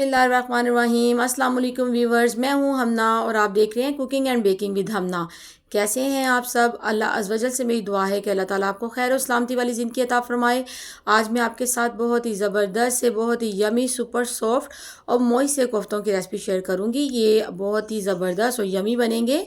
बिस्मिल्लाहिर्रहमानिर्रहीम। अस्सलाम वालेकुम व्यूवर्स, मैं हूं हमना और आप देख रहे हैं कुकिंग एंड बेकिंग विद हमना। कैसे हैं आप सब? अल्लाह अज़्ज़ वजल से मेरी दुआ है कि अल्लाह ताला आपको खैर और सलामती वाली ज़िंदगी अता फ़रमाए। आज मैं आपके साथ बहुत ही ज़बरदस्त से बहुत ही यमी सुपर सॉफ्ट और मोई से कोफ्तों की रेसिपी शेयर करूंगी। ये बहुत ही ज़बरदस्त और यमी बनेंगे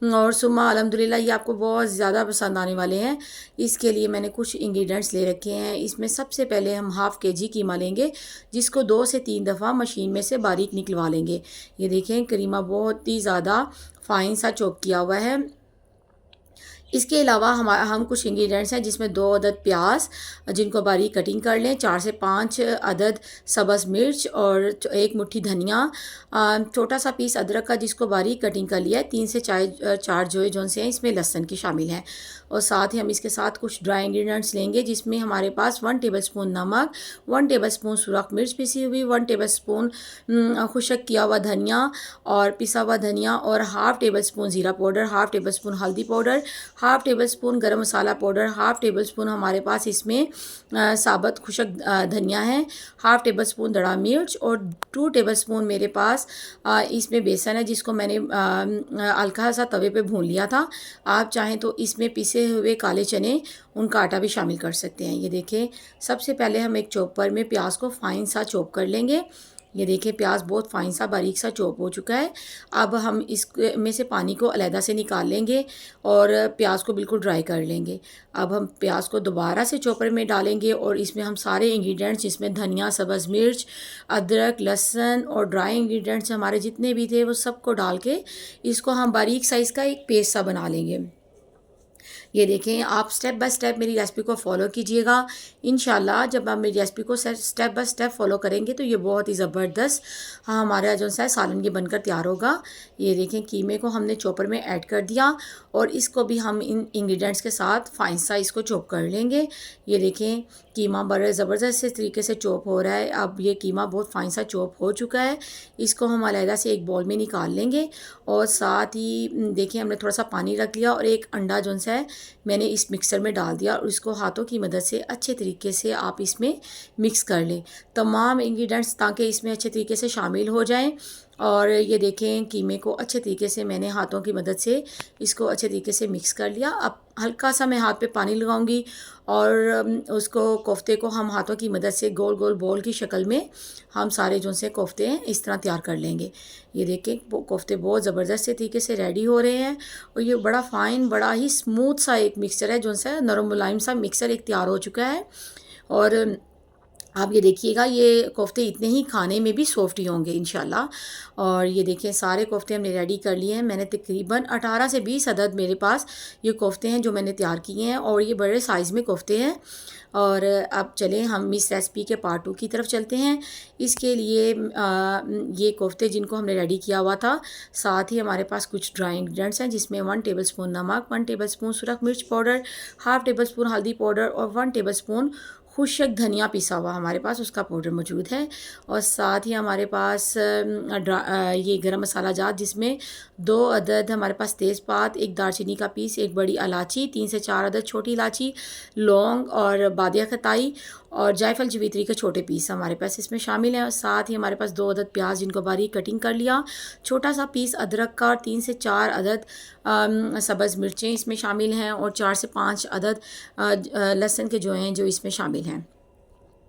और सुम्मा अल्हम्दुलिल्लाह ये आपको बहुत ज़्यादा पसंद आने वाले हैं। इसके लिए मैंने कुछ इंग्रेडिएंट्स ले रखे हैं। इसमें सबसे पहले हम हाफ़ केजी कीमा लेंगे, जिसको 2 से 3 दफ़ा मशीन में से बारीक निकलवा लेंगे। ये देखें कीमा बहुत ही ज़्यादा फाइन सा चॉप किया हुआ है। इसके अलावा हम कुछ इंग्रेडिएंट्स हैं जिसमें 2 अदद प्याज जिनको बारीक कटिंग कर लें, 4 से 5 अदद सब्ज़ मिर्च और 1 मुट्ठी धनिया, छोटा सा पीस अदरक का जिसको बारीक कटिंग कर लिया है, 3 से 4 जो से हैं इसमें लहसुन की शामिल हैं। और साथ ही हम इसके साथ कुछ ड्राई इंग्रेडिएंट्स लेंगे जिसमें हमारे पास 1 टेबलस्पून नमक, 1 टेबलस्पून सुरख मिर्च पिसी हुई, 1 टेबलस्पून खुशक किया हुआ धनिया और पिसा हुआ धनिया और हाफ़ टेबलस्पून ज़ीरा पाउडर, हाफ़ टेबलस्पून हल्दी पाउडर, हाफ़ टेबल स्पून गरम मसाला पाउडर, हाफ़ टेबल स्पून हमारे पास इसमें साबुत खुशक धनिया है, हाफ़ टेबल स्पून दड़ा मिर्च और 2 टेबल स्पून मेरे पास इसमें बेसन है जिसको मैंने हल्का सा तवे पे भून लिया था। आप चाहें तो इसमें पिसे हुए काले चने उनका आटा भी शामिल कर सकते हैं। ये देखें, सबसे पहले हम एक चॉपर में प्याज को फाइन सा चॉप कर लेंगे। ये देखिए प्याज बहुत फाइन सा बारीक सा चॉप हो चुका है। अब हम इसमें से पानी को अलहदा से निकाल लेंगे और प्याज को बिल्कुल ड्राई कर लेंगे। अब हम प्याज को दोबारा से चॉपर में डालेंगे और इसमें हम सारे इंग्रेडिएंट्स जिसमें धनिया, सब्ज़ मिर्च, अदरक, लहसुन और ड्राई इंग्रेडिएंट्स हमारे जितने भी थे वो सबको डाल के इसको हम बारीक साइज़ का एक पेस्ट सा बना लेंगे। ये देखें, आप स्टेप बाय स्टेप मेरी रेसिपी को फॉलो कीजिएगा। इंशाल्लाह जब आप मेरी रेसिपी को स्टेप बाय स्टेप फॉलो करेंगे तो ये बहुत ही ज़बरदस्त हमारा जो सा सालन ये बनकर तैयार होगा। ये देखें, कीमे को हमने चॉपर में ऐड कर दिया और इसको भी हम इन इंग्रेडिएंट्स के साथ फाइन सा इसको चॉप कर लेंगे। ये देखें, कीमा बड़े ज़बरदस्त से तरीके से चॉप हो रहा है। अब ये कीमा बहुत फाइन सा चॉप हो चुका है। इसको हम अलहदा से एक बॉल में निकाल लेंगे और साथ ही देखिए हमने थोड़ा सा पानी रख लिया और एक अंडा जो सा है मैंने इस मिक्सर में डाल दिया और इसको हाथों की मदद से अच्छे तरीके से आप इसमें मिक्स कर लें तमाम इंग्रेडिएंट्स ताकि इसमें अच्छे तरीके से शामिल हो जाएं। और ये देखें, कीमे को अच्छे तरीके से मैंने हाथों की मदद से इसको अच्छे तरीके से मिक्स कर लिया। अब हल्का सा मैं हाथ पे पानी लगाऊंगी और उसको कोफ्ते को हम हाथों की मदद से गोल गोल बॉल की शक्ल में हम सारे जो से कोफ्ते हैं इस तरह तैयार कर लेंगे। ये देखें, कोफ्ते बहुत ज़बरदस्त से तरीके से रेडी हो रहे हैं और ये बड़ा फ़ाइन, बड़ा ही स्मूथ सा एक मिक्सचर है जो सा नरम मुलायम सा मिक्सचर एक तैयार हो चुका है। और आप ये देखिएगा, ये कोफ्ते इतने ही खाने में भी सॉफ्ट ही होंगे इंशाल्लाह। और ये देखिए सारे कोफ्ते हमने रेडी कर लिए हैं। मैंने तकरीबन 18 से 20 अदद मेरे पास ये कोफ्ते हैं जो मैंने तैयार किए हैं और ये बड़े साइज़ में कोफ्ते हैं। और अब चलें हम इस रेसिपी के पार्ट 2 की तरफ चलते हैं। इसके लिए ये कोफ्ते जिनको हमने रेडी किया हुआ था, साथ ही हमारे पास कुछ ड्राई इंग्रेडिएंट्स हैं जिसमें 1 टेबलस्पून नमक, 1 टेबलस्पून सुरख मिर्च पाउडर, हाफ़ टेबलस्पून हल्दी पाउडर और 1 टेबलस्पून खुशक धनिया पिसा हुआ हमारे पास उसका पाउडर मौजूद है। और साथ ही हमारे पास ये गरम मसाला जात जिसमें 2 अदद हमारे पास तेज़पात, 1 दालचीनी का पीस, 1 बड़ी इलायची, 3 से 4 अदद छोटी इलायची, लौंग और बादिया खताई और जायफल जवित्री के छोटे पीस हमारे पास इसमें शामिल हैं। और साथ ही हमारे पास 2 अदद प्याज जिनको बारीक कटिंग कर लिया, छोटा सा पीस अदरक का और 3 से 4 अदद सब्ज़ मिर्चें इसमें शामिल हैं और 4 से 5 अदद लहसुन के जो हैं जो इसमें शामिल हैं।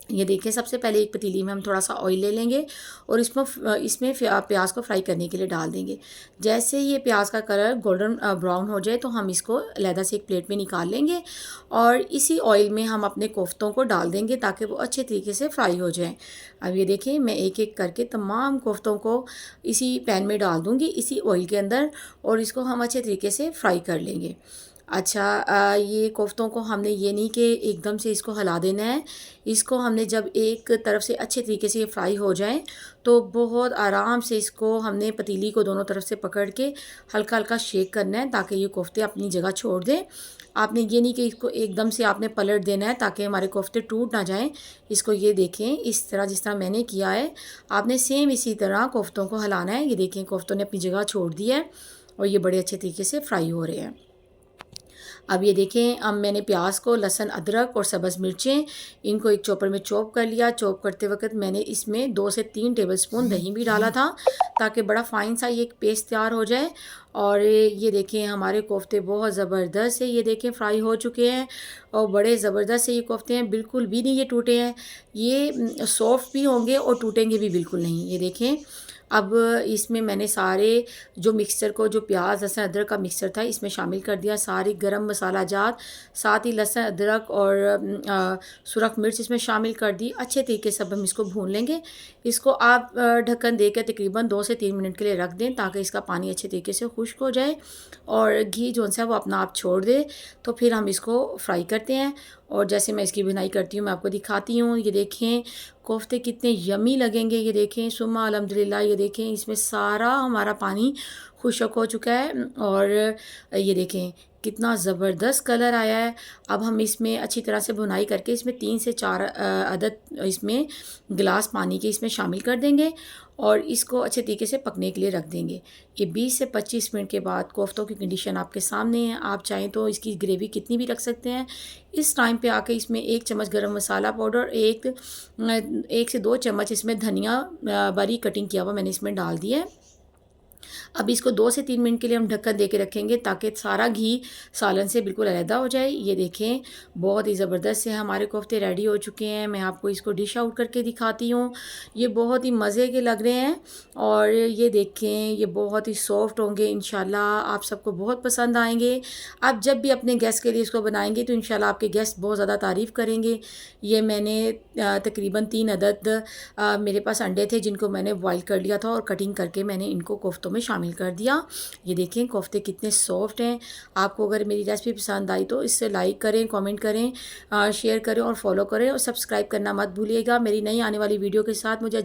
ये देखिए, सबसे पहले एक पतीली में हम थोड़ा सा ऑयल ले लेंगे और इसमें प्याज को फ्राई करने के लिए डाल देंगे। जैसे ये प्याज का कलर गोल्डन ब्राउन हो जाए तो हम इसको अलहदा से एक प्लेट में निकाल लेंगे और इसी ऑयल में हम अपने कोफ्तों को डाल देंगे ताकि वो अच्छे तरीके से फ्राई हो जाएं। अब ये देखिए, मैं एक एक करके तमाम कोफ्तों को इसी पैन में डाल दूँगी इसी ऑयल के अंदर और इसको हम अच्छे तरीके से फ्राई कर लेंगे। अच्छा, ये कोफ्तों को हमने ये नहीं कि एकदम से इसको हिला देना है। इसको हमने जब एक तरफ से अच्छे तरीके से ये फ्राई हो जाए तो बहुत आराम से इसको हमने पतीली को दोनों तरफ से पकड़ के हल्का हल्का शेक करना है ताकि ये कोफ्ते अपनी जगह छोड़ दें। आपने ये नहीं कि इसको एकदम से आपने पलट देना है ताकि हमारे कोफ्ते टूट ना जाएं। इसको ये देखें, इस तरह जिस तरह मैंने किया है आपने सेम इसी तरह कोफ्तों को हिलाना है। ये देखें, कोफ्तों ने अपनी जगह छोड़ दी है और ये बड़े अच्छे तरीके से फ्राई हो रहे हैं। अब ये देखें, अब मैंने प्याज को, लहसुन, अदरक और सब्ज़ मिर्चें इनको एक चॉपर में चॉप कर लिया। चॉप करते वक्त मैंने इसमें 2 से 3 टेबलस्पून दही भी डाला था ताकि बड़ा फ़ाइन सा ये एक पेस्ट तैयार हो जाए। और ये देखें, हमारे कोफ्ते बहुत ज़बरदस्त से ये देखें फ्राई हो चुके हैं और बड़े ज़बरदस्त से ये कोफ्ते हैं, बिल्कुल भी नहीं ये टूटे हैं। ये सॉफ्ट भी होंगे और टूटेंगे भी बिल्कुल नहीं। ये देखें, अब इसमें मैंने सारे जो मिक्सचर को, जो प्याज लहसुन अदरक का मिक्सचर था, इसमें शामिल कर दिया। सारी गरम मसाला जात, साथ ही लहसुन अदरक और सुरख मिर्च इसमें शामिल कर दी। अच्छे तरीके से अब हम इसको भून लेंगे। इसको आप ढक्कन देकर तकरीबन 2 से 3 मिनट के लिए रख दें ताकि इसका पानी अच्छे तरीके से खुश्क हो जाए और घी जो है वो अपना आप छोड़ दे। तो फिर हम इसको फ्राई करते हैं और जैसे मैं इसकी बुनाई करती हूँ मैं आपको दिखाती हूँ। ये देखें कोफ्ते कितने यमी लगेंगे। ये देखें, सुम्मा अल्हम्दुलिल्लाह। ये देखें, इसमें सारा हमारा पानी खुश्क हो चुका है और ये देखें कितना ज़बरदस्त कलर आया है। अब हम इसमें अच्छी तरह से भुनाई करके इसमें 3 से 4 अदद इसमें गिलास पानी के इसमें शामिल कर देंगे और इसको अच्छे तरीके से पकने के लिए रख देंगे। ये 20 से 25 मिनट के बाद कोफ्तों की कंडीशन आपके सामने है। आप चाहें तो इसकी ग्रेवी कितनी भी रख सकते हैं। इस टाइम पे आके इसमें 1 चम्मच गरम मसाला पाउडर, 1 से 2 चम्मच इसमें धनिया बारीक कटिंग किया हुआ मैंने इसमें डाल दिया है। अब इसको 2 से 3 मिनट के लिए हम ढक्कन दे के रखेंगे ताकि सारा घी सालन से बिल्कुल अलहदा हो जाए। ये देखें, बहुत ही ज़बरदस्त से हमारे कोफ्ते रेडी हो चुके हैं। मैं आपको इसको डिश आउट करके दिखाती हूँ। ये बहुत ही मज़े के लग रहे हैं और ये देखें, ये बहुत ही सॉफ्ट होंगे। इंशाल्लाह आप सबको बहुत पसंद आएंगे। आप जब भी अपने गेस्ट के लिए इसको बनाएंगे तो इंशाल्लाह आपके गेस्ट बहुत ज़्यादा तारीफ़ करेंगे। ये मैंने तकरीबन 3 अदद मेरे पास अंडे थे जिनको मैंने बॉईल कर लिया था और कटिंग करके मैंने इनको कोफ्तों में शामिल कर दिया। ये देखें कोफ्ते कितने सॉफ्ट हैं। आपको अगर मेरी रेसिपी पसंद आई तो इससे लाइक करें, कमेंट करें, शेयर करें और फॉलो करें और सब्सक्राइब करना मत भूलिएगा। मेरी नई आने वाली वीडियो के साथ मुझे